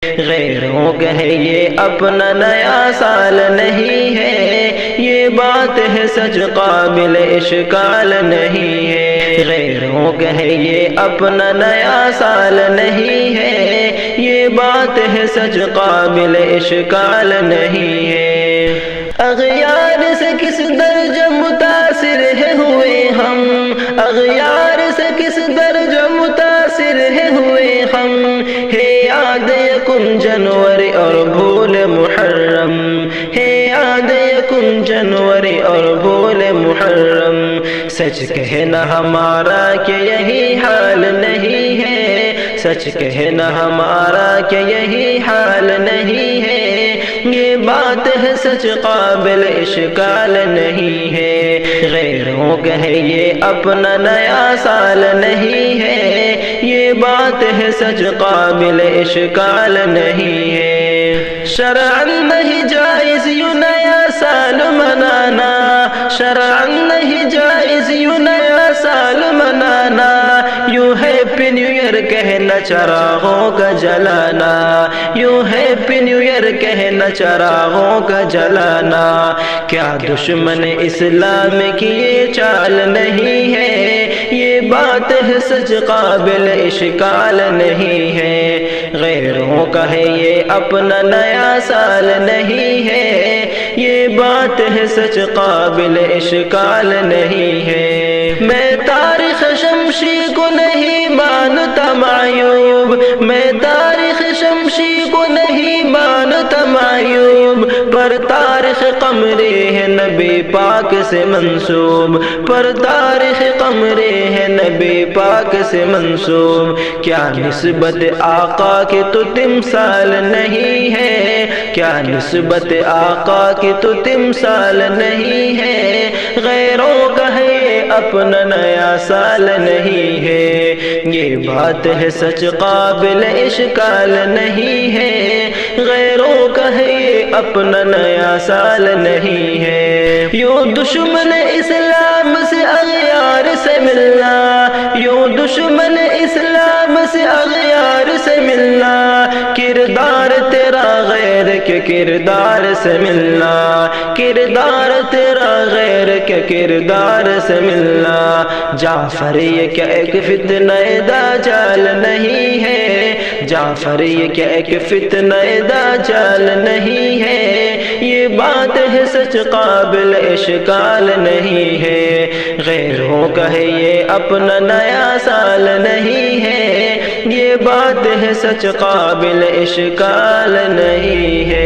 غیروں کہے یہ اپنا نیا سال نہیں ہے، یہ بات ہے سچ قابل اشکال نہیں ہے۔ غیروں کہے یہ اپنا نیا سال نہیں ہے، یہ بات ہے سچ قابل اشکال نہیں ہے۔ اغیار سے کس درجہ متاثر ہے ہوئے ہم، اغیار سے کس درجہ متاثر ہے ہوئے ہم، ہے یاد یکم جنوری اور بھول محرم، ہے یاد یکم جنوری اور بھول محرم۔ سچ کہنا ہمارا کہ یہی حال نہیں ہے، سچ کہنا ہمارا کہ یہی حال نہیں ہے، یہ بات ہے سچ قابل اشکال نہیں ہے۔ غیروں کہے یہ اپنا نیا سال نہیں ہے، یہ بات ہے سچ قابل اشکال نہیں ہے۔ شرعاً نہیں جائز یوں نیا سال منانا، شرعاً نہیں جائز یوں نیا سال منانا، یوں ہیپی نیو ایئر کہنا چراغوں کا جلانا، یوں ہیپی نیو ایئر کہنا چراغوں کا جلانا۔ کیا دشمن اسلام کی یہ چال نہیں ہے، یہ بات ہے سچ قابل اشکال نہیں ہے۔ غیروں کا ہے یہ اپنا نیا سال نہیں ہے، یہ بات ہے سچ قابل اشکال نہیں ہے۔ میں تاریخ شمشی کو نہیں مانتا معیوب، میں تاریخ شمشی کو نہیں مانتا معیوب، پر تاریخ قمری ہے نبی پاک سے منسوب، پر تاریخ قمری ہے نبی پاک سے منسوب۔ کیا نسبت آقا کی تو تمثال نہیں ہے، کیا نسبت آقا کی تو تمثال نہیں ہے۔ غیروں کا ہے یہ اپنا نیا سال نہیں ہے، یہ بات ہے سچ قابل اشکال نہیں ہے۔ غیروں کا ہے یہ اپنا نیا سال نہیں ہے۔ یوں دشمن اسلام سے اغیار سے ملنا، یوں دشمن اسلام سے اغیار سے ملنا، کردار تیرا غیر کے کردار سے ملنا، کردار تیرا غیر کے کردار سے ملنا۔ جعفر یہ کیا ایک فتنہ دجال نہیں ہے، جعفر یہ کیا ایک فتنہ دجال نہیں ہے، یہ بات ہے سچ قابل اشکال نہیں ہے۔ غیروں کا ہے یہ اپنا نیا سال نہیں ہے، یہ بات ہے سچ قابل اشکال نہیں ہے۔